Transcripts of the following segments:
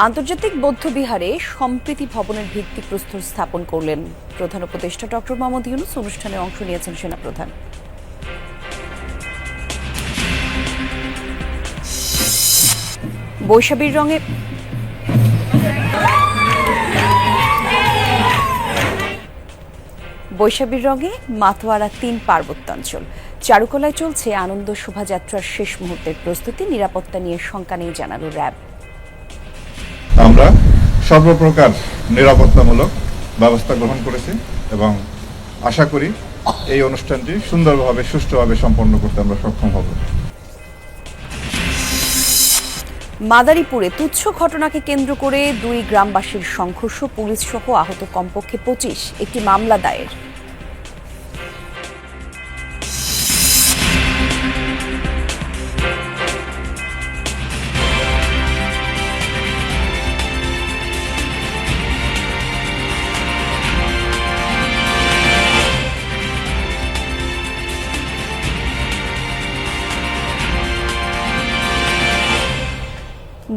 আন্তর্জাতিক বৌদ্ধবিহারে সম্প্রীতি ভবনের ভিত্তিপ্রস্তর স্থাপন করলেন প্রধান উপদেষ্টা ডক্টর মোহাম্মদ ইউনূস। অনুষ্ঠানে অংশ নিয়েছেন সেনাপ্রধান। বৈশাখীর রঙে মাতোয়ারা ৩ পার্বত্যাঞ্চল। চারুকলায় চলছে আনন্দ শোভাযাত্রার শেষ মুহূর্তের প্রস্তুতি। নিরাপত্তা নিয়ে শঙ্কা নেই জানালো র্যাব। আমরা সর্বপ্রকার নিরাপত্তামূলক ব্যবস্থা গ্রহণ করেছি এবং আশা করি এই অনুষ্ঠানটি সুন্দরভাবে সুষ্ঠুভাবে সম্পন্ন করতে আমরা সক্ষম হব। মাদারীপুরে তুচ্ছ ঘটনাকে কেন্দ্র করে ২ গ্রামবাসীর সংঘর্ষ, পুলিশ সহ আহত কমপক্ষে ২৫। একটি মামলা দায়ের।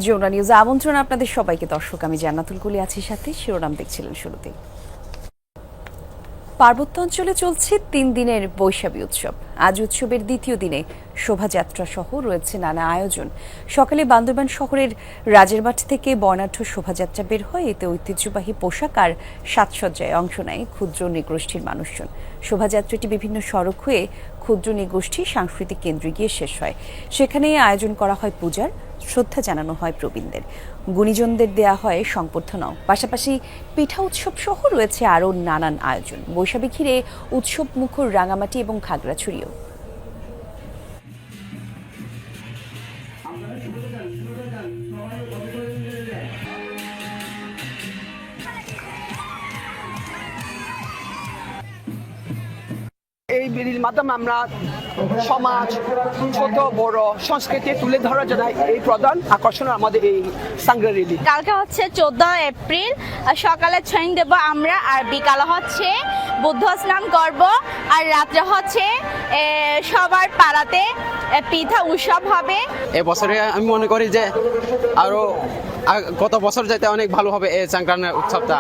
যমুনা নিউজে আমন্ত্রণ আপনাদের সবাইকে। দর্শক, আমি জান্নাতুল কুলি আছি সাথে। শিরোনাম দেখছিলেন শুরুতে। পার্বত্য অঞ্চলে চলছে ৩ দিনের বৈশাখী উৎসব। আজ উৎসবের দ্বিতীয় দিনে শোভাযাত্রা সহ রয়েছে নানা আয়োজন। সকালে বান্দরবান শহরের রাজেরবাট থেকে বর্ণাঢ্য শোভাযাত্রা বের হয়। এতে ঐতিহ্যবাহী পোশাক আর সাজসজ্জায় অংশ নেয় ক্ষুদ্র নৃগোষ্ঠীর মানুষজন। শোভাযাত্রাটি বিভিন্ন সড়ক হয়ে ক্ষুদ্র নৃগোষ্ঠী সাংস্কৃতিক কেন্দ্রে গিয়ে শেষ হয়। সেখানে আয়োজন করা হয় পূজার, শ্রদ্ধা জানানো হয় প্রবীণদের, গুণীজনদের দেয়া হয় সংবর্ধনাও। পাশাপাশি পিঠা উৎসব সহ রয়েছে আরও নানান আয়োজন। বৈশাখী ঘিরে উৎসব মুখর রাঙামাটি এবং খাগড়াছড়িও। এই বিধির মাধ্যমে আমরা সমাজ, ছোট বড় সংস্কৃতি তুলে ধরার জন্য এই প্রধান আকর্ষণ আমাদের এই সাংগ্রা রেলি। কালকে হচ্ছে 14 এপ্রিল, সকালে ছয়ং দেব আমরা, আর বিকালে হচ্ছে বুদ্ধ স্নান করব, আর রাত্রে হচ্ছে সবার পাড়াতে পিঠা উৎসব হবে। এবছরে আমি মনে করি যে আরো গত বছর যাতে অনেক ভালো হবে এই সংক্রান্তির উৎসবটা।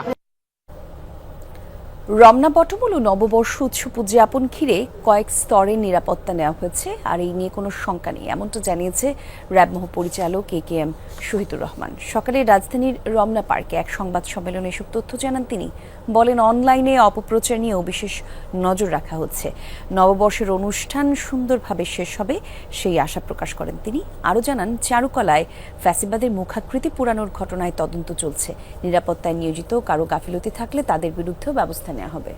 রমনা বটমূল ও নববর্ষ উৎসব উদযাপন ঘিরে কয়েক স্তরে নিরাপত্তা নেওয়া হয়েছে, আর এই নিয়ে কোনো শঙ্কা নেই, এমনটা জানিয়েছে র্যাব মহাপরিচালক AKM শহীদুর রহমান। সকালে রাজধানীর রমনা পার্কে এক সংবাদ সম্মেলনে এসব তথ্য জানান তিনি। বলেন, অনলাইনে অপপ্রচার নিয়েও বিশেষ নজর রাখা হচ্ছে। নববর্ষের অনুষ্ঠান সুন্দরভাবে শেষ হবে সেই আশা প্রকাশ করেন তিনি। আরও জানান, চারুকলায় ফ্যাসিবাদের মুখাকৃতি পোড়ানোর ঘটনায় তদন্ত চলছে। নিরাপত্তায় নিয়োজিত কারো গাফিলতি থাকলে তাদের বিরুদ্ধেও ব্যবস্থা নেওয়া হবে।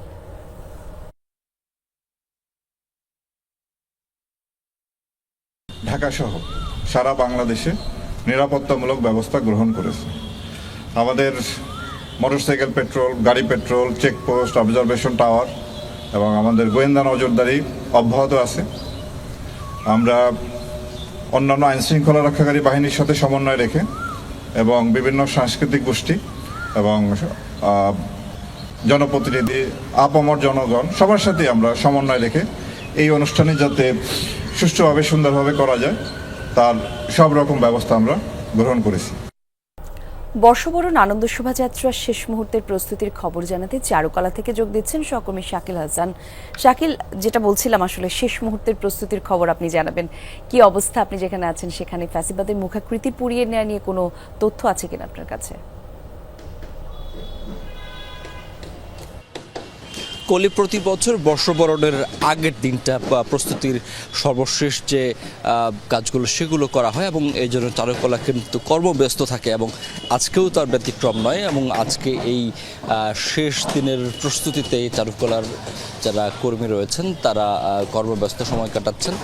ঢাকা সহ সারা বাংলাদেশে নিরাপত্তামূলক ব্যবস্থা গ্রহণ করেছে। আমাদের মোটরসাইকেল পেট্রোল, গাড়ি পেট্রোল, চেকপোস্ট, অবজারভেশন টাওয়ার এবং আমাদের গোয়েন্দা নজরদারি অব্যাহত আছে। আমরা অন্যান্য আইনশৃঙ্খলা রক্ষাকারী বাহিনীর সাথে সমন্বয় রেখে এবং বিভিন্ন সাংস্কৃতিক গোষ্ঠী এবং জনপ্রতিনিধি, আপামর জনগণ সবার সাথে আমরা সমন্বয় রেখে এই অনুষ্ঠানে যাতে সুষ্ঠুভাবে সুন্দরভাবে করা যায় তার সব রকম ব্যবস্থা আমরা গ্রহণ করেছি। বর্ষবরণ আনন্দ শোভাযাত্রার শেষ মুহূর্তের প্রস্তুতির খবর জানাতে চারুকলা থেকে যোগ দিচ্ছেন সহকর্মী শাকিল হাসান। শাকিল, যেটা বলছিলাম আসলে শেষ মুহূর্তের প্রস্তুতির খবর আপনি জানাবেন। কি অবস্থা, আপনি যেখানে আছেন সেখানে ফ্যাসিবাদের মুখাকৃতি পুড়িয়ে নেওয়া নিয়ে কোনো তথ্য আছে কিনা আপনার কাছে? কলি প্রতি বছর বর্ষবরণের আগের দিনটা প্রস্তুতির সর্বশেষ যে কাজগুলো সেগুলো করা হয় এবং এই জন্য চারুকলা কিন্তু কর্মব্যস্ত থাকে এবং আজকেও তার ব্যতিক্রম নয়। এবং আজকে এই শেষ দিনের প্রস্তুতিতে চারুকলার যারা কর্মী রয়েছেন তারা কর্মব্যস্ত সময় কাটাচ্ছেন।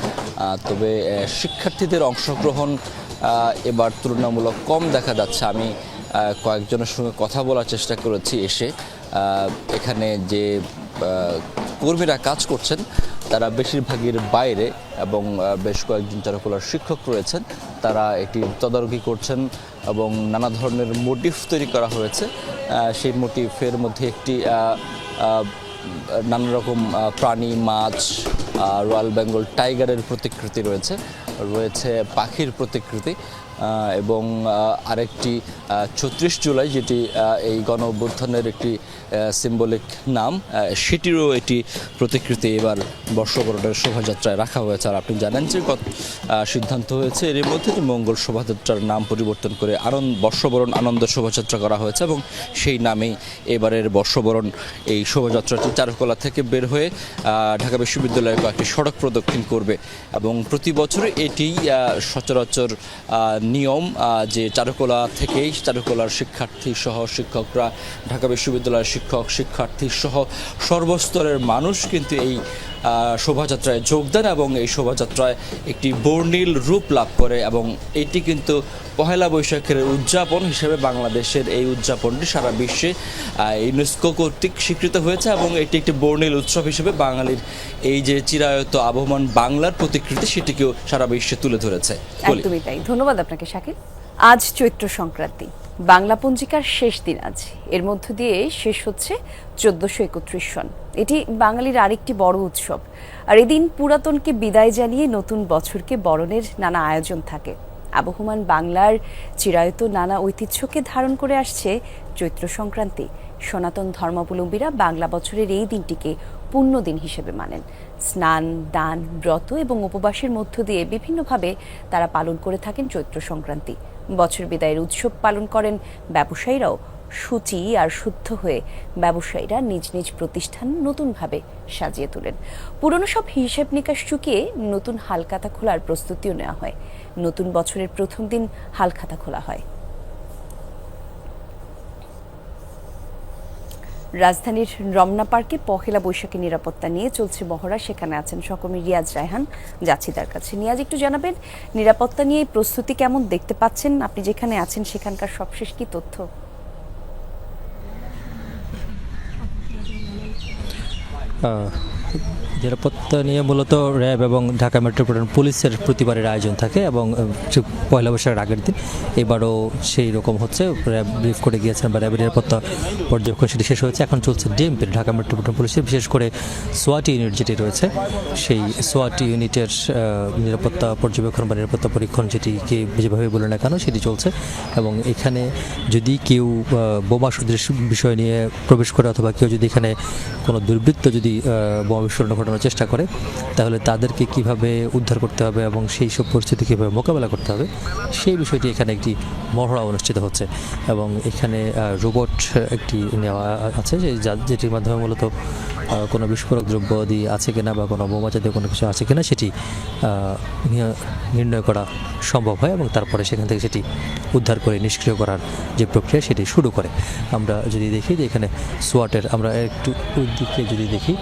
তবে শিক্ষার্থীদের অংশগ্রহণ এবার তুলনামূলক কম দেখা যাচ্ছে। আমি কয়েকজনের সঙ্গে কথা বলার চেষ্টা করেছি এসে। এখানে যে কর্মীরা কাজ করছেন তারা বেশিরভাগের বাইরে এবং বেশ কয়েকজন চারুকলার শিক্ষক রয়েছেন, তারা এটি তদারকি করছেন এবং নানা ধরনের মোটিভ তৈরি করা হয়েছে। সেই মোটিভের মধ্যে একটি নানা রকম প্রাণী, মাছ, রয়্যাল বেঙ্গল টাইগারের প্রতিকৃতি রয়েছে, পাখির প্রতিকৃতি। এবং আরেকটি ৩৬ জুলাই, যেটি এই গণ অভ্যুত্থানের একটি সিম্বলিক নাম, সেটিরও একটি প্রতিকৃতি এবার বর্ষবরণের শোভাযাত্রায় রাখা হয়েছে। আর আপনি জানেন যে সিদ্ধান্ত হয়েছে এর মধ্যে যে মঙ্গল শোভাযাত্রার নাম পরিবর্তন করে বর্ষবরণ আনন্দ শোভাযাত্রা করা হয়েছে এবং সেই নামেই এবারের বর্ষবরণ এই শোভাযাত্রাটি চারুকলা থেকে বের হয়ে ঢাকা বিশ্ববিদ্যালয়ের কয়েকটি সড়ক প্রদক্ষিণ করবে এবং প্রতি বছর এটি সচরাচর নিয়ম যে চারুকলার শিক্ষার্থী সহ শিক্ষকরা, ঢাকা বিশ্ববিদ্যালয়ের শিক্ষার্থী সহ সর্বস্তরের মানুষ কিন্তু এই শোভাযাত্রায় যোগ দেন এবং এই শোভাযাত্রায় একটি বর্ণিল রূপ লাভ করে এবং এটি কিন্তু পহেলা বৈশাখের উদযাপন হিসেবে বাংলাদেশের এই উদযাপনটি সারা বিশ্বে ইউনেস্কো কর্তৃক স্বীকৃত হয়েছে এবং এটি একটি বর্ণিল উৎসব হিসেবে বাঙালির এই যে চিরায়ত আবহমান বাংলার প্রতিকৃতি সেটিকেও সারা বিশ্বে তুলে ধরেছে। একদমই তাই। ধন্যবাদ আপনাকে শাকিল। আজ চৈত্র সংক্রান্তি, বাংলা পঞ্জিকার শেষ দিন আজ। এর মধ্য দিয়ে শেষ হচ্ছে 1431 সন। এটি বাঙালির আরেকটি বড় উৎসব। আর এদিন পুরাতনকে বিদায় জানিয়ে নতুন বছরকে বরণের নানা আয়োজন থাকে। আবহমান বাংলার চিরায়ত নানা ঐতিহ্যকে ধারণ করে আসছে চৈত্র সংক্রান্তি। সনাতন ধর্মাবলম্বীরা বাংলা বছরের এই দিনটিকে পুণ্য দিন হিসেবে মানেন। স্নান, দান, ব্রত এবং উপবাসের মধ্য দিয়ে বিভিন্নভাবে তারা পালন করে থাকেন চৈত্র সংক্রান্তি। বছর বিদায়ের উৎসব পালন করেন ব্যবসায়ীরাও। সূচি আর শুদ্ধ হয়ে ব্যবসায়ীরা নিজ নিজ প্রতিষ্ঠান নতুনভাবে সাজিয়ে তোলেন। পুরনো সব হিসাব নিকাশ চুকিয়ে নতুন হালখাতা খোলার প্রস্তুতিও নেওয়া হয়। নতুন বছরের প্রথম দিন হালখাতা খোলা হয়। রাজধানীর রমনা পার্কে পহেলা বৈশাখী নিরাপত্তা নিয়ে চলছে মহড়া। সেখানে আছেন সহকর্মী রিয়াজ রায়হান, যাচ্ছি তার কাছে। নিয়াজ, একটু জানাবেন নিরাপত্তা নিয়ে প্রস্তুতি কেমন দেখতে পাচ্ছেন? আপনি যেখানে আছেন সেখানকার সবশেষ কি তথ্য? নিরাপত্তা নিয়ে মূলত র্যাব এবং ঢাকা মেট্রোপলিটন পুলিশের প্রতিবারের আয়োজন থাকে এবং পয়লা বৈশাখের আগের দিন এবারও সেই রকম হচ্ছে। র্যাব ব্রিফ করে গিয়েছেন বা র্যাবের নিরাপত্তা পর্যবেক্ষণ সেটি শেষ হয়েছে। এখন চলছে ডিএমপির, ঢাকা মেট্রোপলিটন পুলিশের, বিশেষ করে সোয়াট ইউনিট যেটি রয়েছে সেই সোয়াট ইউনিটের নিরাপত্তা পর্যবেক্ষণ বা নিরাপত্তা পরীক্ষণ, যেটিকে যেভাবে বলে না কেন সেটি চলছে। এবং এখানে যদি কেউ বোমা সদৃশ বিষয় নিয়ে প্রবেশ করে অথবা কেউ যদি এখানে কোনো দুর্বৃত্ত যদি বোমা বিস্ফোরণ ঘটানোর চেষ্টা করে তাহলে তাদেরকে কিভাবে উদ্ধার করতে হবে এবং সেই সব পরিস্থিতি কীভাবে মোকাবেলা করতে হবে সেই বিষয়টি এখানে একটি মহড়া অনুষ্ঠিত হচ্ছে। এবং এখানে রোবট একটি নেওয়া আছে যেটির মাধ্যমে মূলত কোনো বিস্ফোরক দ্রব্য দিয়ে আছে কিনা বা কোনো বোমা জাতীয় কোনো কিছু আছে কিনা সেটি নির্ণয় করা সম্ভব হয় এবং তারপরে সেখান থেকে সেটি উদ্ধার করে নিষ্ক্রিয় করার যে প্রক্রিয়া সেটি শুরু করে। আমরা যদি দেখি যে এখানে সোয়াটের, আমরা একটু ওই দিকে যদি দেখি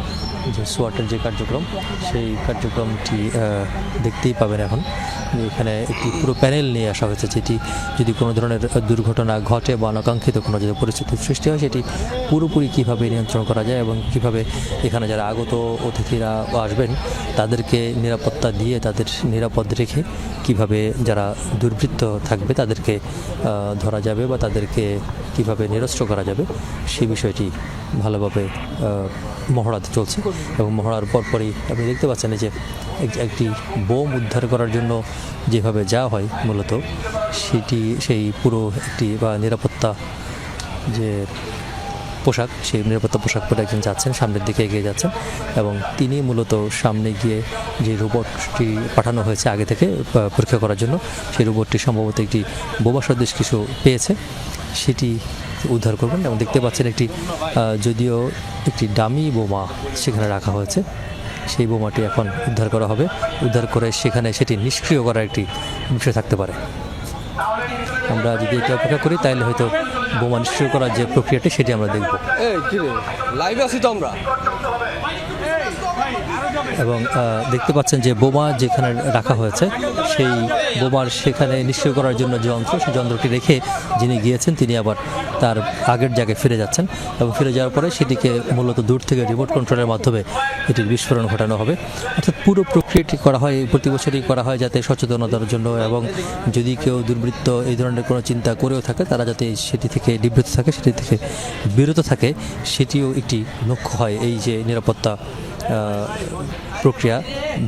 যে সোয়াটের যে কার্যক্রম সেই কার্যক্রমটি দেখতেই পাবেন এখন। এখানে একটি পুরো প্যানেল নিয়ে আসা হয়েছে, যেটি যদি কোনো ধরনের দুর্ঘটনা ঘটে বা অনাকাঙ্ক্ষিত কোনো যদি পরিস্থিতির সৃষ্টি হয় সেটি পুরোপুরি কীভাবে নিয়ন্ত্রণ করা যায় এবং কীভাবে এখানে যারা আগত অতিথিরা আসবেন তাদেরকে নিরাপত্তা দিয়ে তাদের নিরাপদ রেখে কিভাবে যারা দুর্বৃত্ত থাকবে তাদেরকে ধরা যাবে বা তাদেরকে কিভাবে নিরস্ত্র করা যাবে সেই বিষয়টি ভালোভাবে মহড়াতে চলছে। এবং মহড়ার পরপরই আপনি দেখতে পাচ্ছেন যে একটি বোম উদ্ধার করার জন্য যেভাবে যাওয়া হয় মূলত সেটি সেই পুরো একটি বা নিরাপত্তা যে পোশাক, সেই নিরাপত্তা পোশাক পরে একজন যাচ্ছেন, সামনের দিকে এগিয়ে যাচ্ছেন এবং তিনি মূলত সামনে গিয়ে যে রোবটটি পাঠানো হয়েছে আগে থেকে পরীক্ষা করার জন্য, সেই রোবটটি সম্ভবত একটি বোমা সদৃশ কিছু পেয়েছে, সেটি উদ্ধার করবেন। এবং দেখতে পাচ্ছেন একটি যদিও একটি ডামি বোমা সেখানে রাখা হয়েছে, সেই বোমাটি এখন উদ্ধার করা হবে। উদ্ধার করে সেখানে সেটি নিষ্ক্রিয় করার একটি বিষয় থাকতে পারে। আমরা যদি এটা অপেক্ষা করি তাহলে হয়তো বোমা নিষ্ক্রিয় করার যে প্রক্রিয়াটি সেটি আমরা দেখব। লাইভে আছি তো আমরা। এবং দেখতে পাচ্ছেন যে বোমা যেখানে রাখা হয়েছে সেই বোমার সেখানে নিষ্ক্রিয় করার জন্য যন্ত্র, সেই যন্ত্রটি রেখে যিনি গিয়েছেন তিনি আবার তার আগের জায়গায় ফিরে যাচ্ছেন এবং ফিরে যাওয়ার পরে সেটিকে মূলত দূর থেকে রিমোট কন্ট্রোলের মাধ্যমে এটির বিস্ফোরণ ঘটানো হবে। অর্থাৎ পুরো প্রক্রিয়াটি করা হয়, প্রতি বছরই করা হয় যাতে সচেতনতার জন্য এবং যদি কেউ দুর্বৃত্ত এই ধরনের কোনো চিন্তা করেও থাকে তারা যাতে সেটি থেকে নিবৃত্ত থাকে, সেটি থেকে বিরত থাকে, সেটিও একটি লক্ষ্য হয় এই যে নিরাপত্তা প্রক্রিয়া,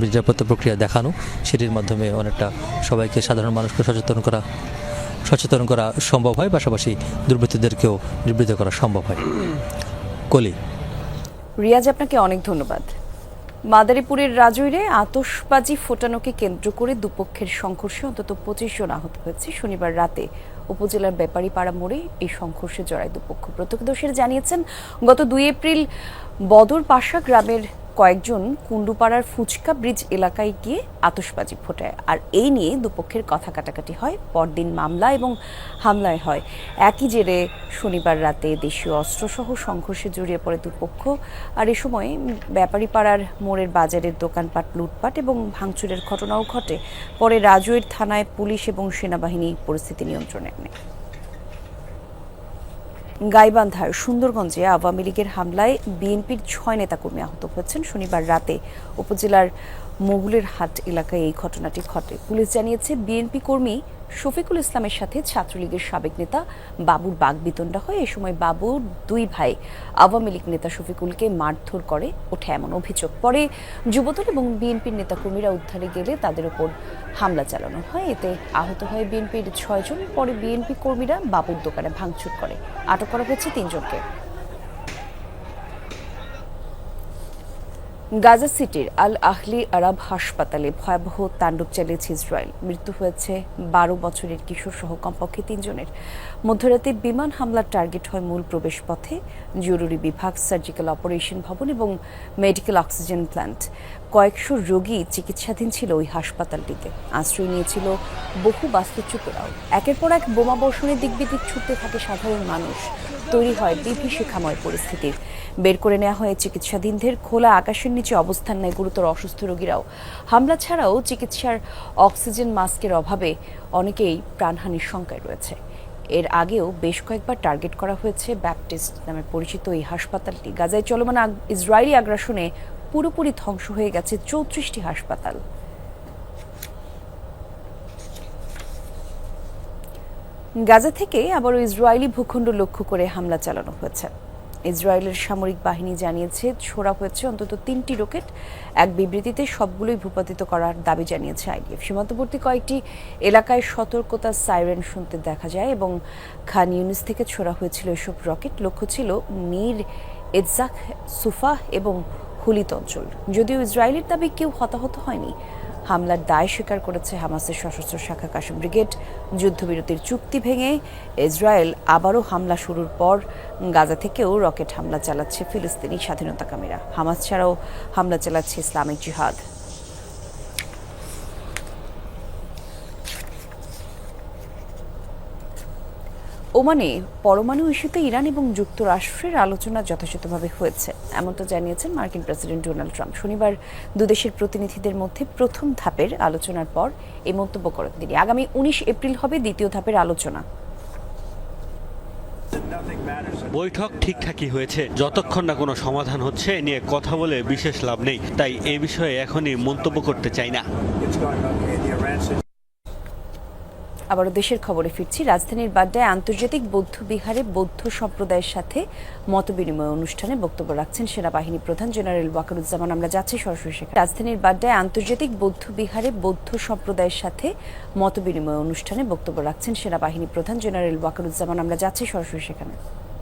নিরাপত্তা প্রক্রিয়া দেখানো, সেটির মাধ্যমে অনেকটা সবাইকে, সাধারণ মানুষকে সচেতন করা সম্ভব হয়, পাশাপাশি দুর্বৃত্তদেরকেও নিবৃত্ত করা সম্ভব হয়। কলি। রিয়াজ, আপনাকে অনেক ধন্যবাদ। মাদারীপুরের রাজৈরে আতশবাজি ফোটানোকে কেন্দ্র করে দুপক্ষের সংঘর্ষে অন্তত 25 জন আহত হয়েছে। শনিবার রাতে উপজেলার ব্যাপারীপাড়া মোড়ে এই সংঘর্ষে জড়ায় দুপক্ষ। প্রত্যক্ষদর্শীরা জানিয়েছেন, গত 2 এপ্রিল বদর পাশা গ্রামের কয়েকজন কুন্ডুপাড়ার ফুচকা ব্রিজ এলাকায় গিয়ে আতশবাজি ফোটায়, আর এই নিয়ে দুপক্ষের কথা কাটাকাটি হয়। পরদিন মামলা এবং হামলায় হয়। একই জেরে শনিবার রাতে দেশীয় অস্ত্রসহ সংঘর্ষে জড়িয়ে পড়ে দুপক্ষ। আর এ সময় ব্যাপারীপাড়ার মোড়ের বাজারের দোকানপাট লুটপাট এবং ভাঙচুরের ঘটনাও ঘটে। পরে রাজৈর থানায় পুলিশ এবং সেনাবাহিনী পরিস্থিতি নিয়ন্ত্রণে আনে। গাইবান্ধার সুন্দরগঞ্জে আওয়ামী লীগের হামলায় বিএনপির 6 নেতাকর্মী আহত হয়েছেন। শনিবার রাতে উপজেলার মোগুলের হাট এলাকায় এই ঘটনাটি ঘটে। পুলিশ জানিয়েছে, বিএনপি কর্মী শফিকুল ইসলামের সাথে ছাত্রলীগের সাবেক নেতা বাবুর বাগবিতণ্ডা হয়। এ সময় বাবুর 2 ভাই আওয়ামী লীগ নেতা শফিকুলকে মারধর করে ওঠে এমন অভিযোগ। পরে যুবদল এবং বিএনপির নেতাকর্মীরা উদ্ধারে গেলে তাদের উপর হামলা চালানো হয়। এতে আহত হয় বিএনপির 6 জন। পরে বিএনপি কর্মীরা বাবুর দোকানে ভাঙচুর করে। আটক করা হয়েছে 3 জনকে। গাজা সিটির আল আহলি আরব হাসপাতালে ভয়াবহ তাণ্ডব চালিয়েছে ইসরায়েল। মৃত্যু হয়েছে 12 বছরের কিশোর সহ কমপক্ষে 3 জনের। মধ্যরাতে বিমান হামলার টার্গেট হয় মূল প্রবেশপথে, জরুরি বিভাগ, সার্জিক্যাল অপারেশন ভবন এবং মেডিকেল অক্সিজেন প্ল্যান্ট। কয়েকশো রোগী চিকিৎসাধীন ছিল ওই হাসপাতালটিতে। আশ্রয় নিয়েছিল বহু বাস্তুচ্যুতরাও। একের পর এক বোমা বর্ষণের দিকবিদিক ছুটতে থাকে সাধারণ মানুষ। তৈরি হয় বিভীষিকাময় পরিস্থিতির। বের করে নেওয়া হয় চিকিৎসাধীনদের। খোলা আকাশের নিচে অবস্থান নেয় গুরুতর অসুস্থ রোগীরাও। হামলা ছাড়াও চিকিৎসার অক্সিজেন মাস্কের অভাবে অনেকেই প্রাণহানির শঙ্কায় রয়েছে। এর আগেও বেশ কয়েকবার টার্গেট করা হয়েছে ব্যাপটিস্ট নামে পরিচিত এই হাসপাতালটি। গাজায় চলমান ইসরায়েলি আগ্রাসনে পুরোপুরি ধ্বংস হয়ে গেছে 34টি হাসপাতাল। গাজা থেকে আবারও ইসরায়েলি ভূখণ্ড লক্ষ্য করে হামলা চালানো হয়েছে। ইসরায়েলের সামরিক বাহিনী জানিয়েছে, ছোড়া হয়েছে অন্তত 3টি রকেট। এক বিবৃতিতে সবগুলোই ভূপাতিত করার দাবি জানিয়েছে আইডিএফ। সীমান্তবর্তী কয়েকটি এলাকায় সতর্কতা সাইরেন শুনতে দেখা যায় এবং খান ইউনিস থেকে ছোড়া হয়েছিল এসব রকেট। লক্ষ্য ছিল মির এজাক, সুফা এবং হুলিত অঞ্চল। যদিও ইসরায়েলের দাবি কেউ হতাহত হয়নি। হামলার দায় স্বীকার করেছে হামাসের সশস্ত্র শাখা কাসেম ব্রিগেড। যুদ্ধবিরতির চুক্তি ভেঙে ইসরায়েল আবারও হামলা শুরুর পর গাজা থেকেও রকেট হামলা চালাচ্ছে ফিলিস্তিনি স্বাধীনতাকামীরা। হামাস ছাড়াও হামলা চালাচ্ছে ইসলামিক জিহাদ। ওমানে পরমাণু ইস্যুতে ইরান এবং যুক্তরাষ্ট্রের আলোচনা যথাযথভাবে হয়েছে, এমনটা জানিয়েছেন মার্কিন প্রেসিডেন্ট ডোনাল্ড ট্রাম্প। শনিবার দুদেশের প্রতিনিধিদের মধ্যে প্রথম ধাপের আলোচনার পর এই মন্তব্য করেন তিনি। আগামী 19 এপ্রিল হবে দ্বিতীয় ধাপের আলোচনা। বৈঠক ঠিকঠাকই হয়েছে। যতক্ষণ না কোনো সমাধান হচ্ছে এ নিয়ে কথা বলে বিশেষ লাভ নেই, তাই এ বিষয়ে এখনই মন্তব্য করতে চাই না। আবারও দেশের খবরে ফিরছি। রাজধানীর বাড্ডায় আন্তর্জাতিক বৌদ্ধ বিহারে বৌদ্ধ সম্প্রদায়ের সাথে মতবিনিময় অনুষ্ঠানে বক্তব্য রাখছেন সেনাবাহিনী প্রধান জেনারেল ওয়াকারুজ্জামান। আমরা যাচ্ছি সরাসরি সেখানে। রাজধানীর বাড্ডায় আন্তর্জাতিক বৌদ্ধ বিহারে বৌদ্ধ সম্প্রদায়ের সাথে মতবিনিময় অনুষ্ঠানে বক্তব্য রাখছেন সেনাবাহিনী প্রধান জেনারেল ওয়াকারুজ্জামান। আমরা যাচ্ছি সরাসরি সেখানে।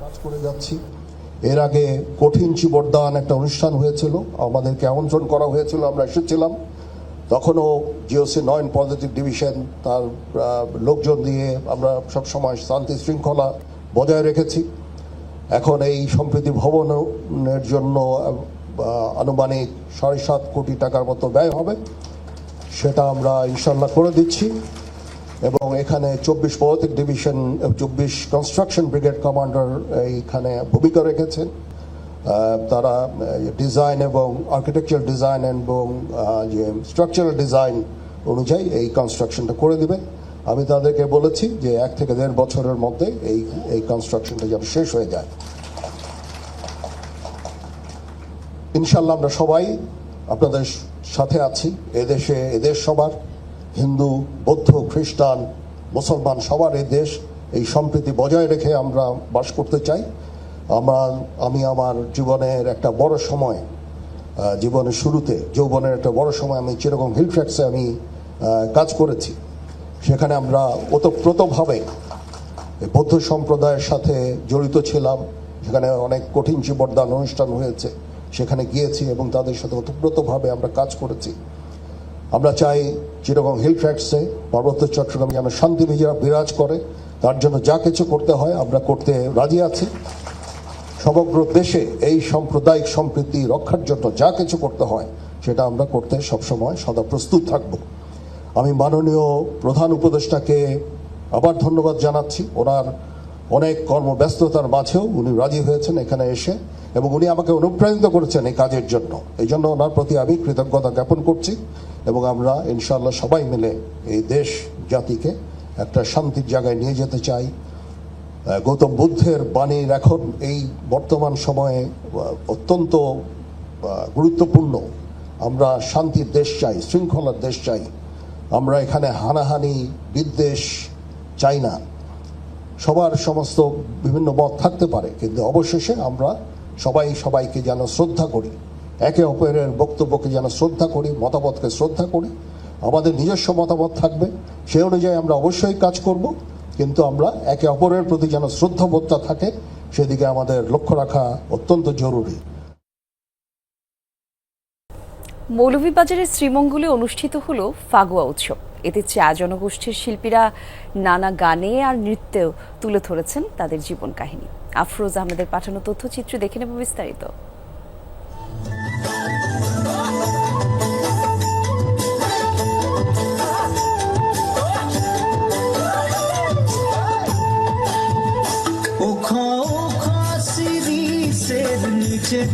কাজ করে যাচ্ছি। এর আগে কঠিন চিবরদান একটা অনুষ্ঠান হয়েছিল, আমাদেরকে আমন্ত্রণ করা হয়েছিল, আমরা এসেছিলাম। তখনও জিওসি 9 পজিটিভ ডিভিশন তার লোকজন দিয়ে আমরা সবসময় শান্তি শৃঙ্খলা বজায় রেখেছি। এখন এই সম্প্রীতি ভবনের জন্য আনুমানিক 7.5 কোটি টাকার মতো ব্যয় হবে, সেটা আমরা ইনশাল্লাহ করে দিচ্ছি। এবং এখানে 24 পদাতিক ডিভিশন, 24 কনস্ট্রাকশন ব্রিগেড কমান্ডার এইখানে ভূমিকা রেখেছেন। তারা ডিজাইন এবং আর্কিটেকচার ডিজাইন এবং যে স্ট্রাকচারাল ডিজাইন অনুযায়ী এই কনস্ট্রাকশনটা করে দিবে। আমি তাদেরকে বলেছি যে 1 থেকে 1.5 বছরের মধ্যে এই কনস্ট্রাকশনটা যেন শেষ হয়ে যায়। ইনশাল্লাহ আমরা সবাই আপনাদের সাথে আছি। এদেশ সবার, হিন্দু, বৌদ্ধ, খ্রিস্টান, মুসলমান সবার এই দেশ। এই সম্প্রীতি বজায় রেখে আমরা বাস করতে চাই। আমি আমার জীবনের একটা বড় সময় জীবনের শুরুতে যৌবনের একটা বড় সময় আমি চিটাগং হিল ট্র্যাক্সে আমি কাজ করেছি। সেখানে আমরা ওতপ্রোতভাবে বৌদ্ধ সম্প্রদায়ের সাথে জড়িত ছিলাম। সেখানে অনেক কঠিন জীবনদান অনুষ্ঠান হয়েছে, সেখানে গিয়েছি এবং তাদের সাথে ওতপ্রোতভাবে আমরা কাজ করেছি। আমরা চাই চিটাগং হিল ট্র্যাক্সে পার্বত্য চট্টগ্রামে যেন শান্তি বিরাজ করে, তার জন্য যা কিছু করতে হয় আমরা করতে রাজি আছি। সমগ্র দেশে এই সাম্প্রদায়িক সম্প্রীতি রক্ষার জন্য যা কিছু করতে হয় সেটা আমরা করতে সবসময় সদা প্রস্তুত থাকব। আমি মাননীয় প্রধান উপদেষ্টাকে আবার ধন্যবাদ জানাচ্ছি। ওনার অনেক কর্মব্যস্ততার মাঝেও উনি রাজি হয়েছেন এখানে এসে, এবং উনি আমাকে অনুপ্রাণিত করেছেন এই কাজের জন্য। এই জন্য ওনার প্রতি আমি কৃতজ্ঞতা জ্ঞাপন করছি, এবং আমরা ইনশাআল্লাহ সবাই মিলে এই দেশ জাতিকে একটা শান্তির জায়গায় নিয়ে যেতে চাই। গৌতম বুদ্ধের বাণীর এখন এই বর্তমান সময়ে অত্যন্ত গুরুত্বপূর্ণ। আমরা শান্তির দেশ চাই, শৃঙ্খলার দেশ চাই। আমরা এখানে হানাহানি বিদ্বেষ চাই না। সবার সমস্ত বিভিন্ন মত থাকতে পারে, কিন্তু অবশেষে আমরা সবাইকে যেন শ্রদ্ধা করি, একে অপরের বক্তব্যকে যেন শ্রদ্ধা করি, মতামতকে শ্রদ্ধা করি। আমাদের নিজস্ব মতামত থাকবে, সেই অনুযায়ী আমরা অবশ্যই কাজ করব, কিন্তু আমরা একে অপরের প্রতি যেন শ্রদ্ধাবোধটা থাকে সেদিকে আমাদের লক্ষ্য রাখা অত্যন্ত জরুরি। মৌলভীবাজারের শ্রীমঙ্গলে অনুষ্ঠিত হলো ফাগুয়া উৎসব। এতে চা জনগোষ্ঠীর শিল্পীরা নানা গানে আর নৃত্যে তুলে ধরেছেন তাদের জীবন কাহিনী। আফরোজ আহমেদের পাঠানো তথ্যচিত্র দেখে নেব বিস্তারিত।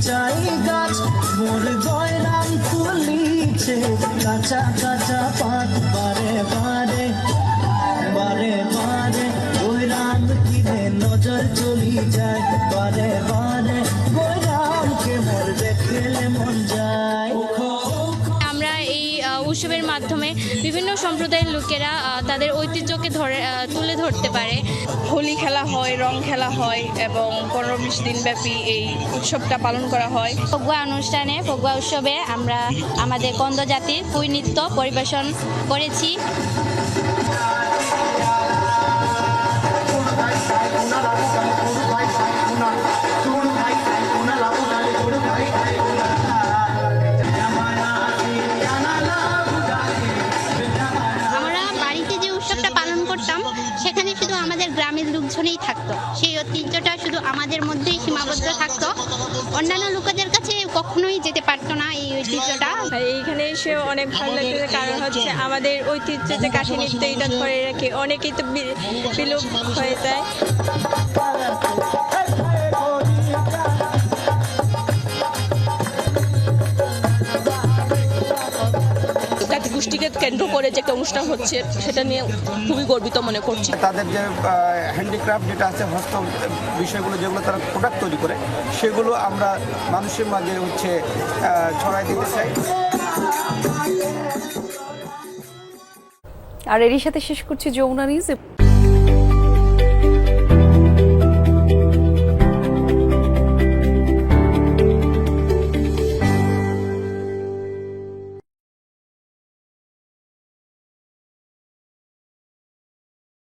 চাই গাছ মোর গয়রাম তুলিছে, কাঁচা কাঁচা পাত বারে বারে বারে বারে গয়রাম কিনে নজর চলি যায়, বারে বারে গয়রামকে মোর দেখলে মন যায়। আমরা এই উৎসবের মাধ্যমে বিভিন্ন সম্প্রদায়ের লোকেরা তাদের ঐতিহ্যকে তুলে ধরতে পারে। হোলি খেলা হয়, রং খেলা হয় এবং 15-20 দিন ব্যাপী এই উৎসবটা পালন করা হয়। ফগুয়া উৎসবে আমরা আমাদের কন্দ জাতির কুই নৃত্য পরিবেশন করেছি। সেখানে শুধু আমাদের গ্রামের লোকজনেই থাকতো, সেই ঐতিহ্যটা শুধু আমাদের মধ্যেই সীমাবদ্ধ থাকতো, অন্যান্য লোকেদের কাছে কখনোই যেতে পারতো না এই ঐতিহ্যটা। এইখানে এসে অনেক ভালো লাগছে, কারণ হচ্ছে আমাদের ঐতিহ্য যে কাঠি নৃত্য এটা ধরে রাখে, অনেকেই তো বিলুপ্ত হয়ে যায়। গোষ্ঠীকে কেন্দ্র করে যে একটা অনুষ্ঠান হচ্ছে সেটা নিয়ে খুবই গর্বিত মনে করছি। তাদের যে হ্যান্ডিক্রাফট যেটা আছে, হস্ত বিষয়গুলো যেগুলো তারা প্রোডাক্ট তৈরি করে, সেগুলো আমরা মানুষের মাঝে ছড়াই দিতে চাই। আর এরই সাথে শেষ করছি যমুনা নিউজ।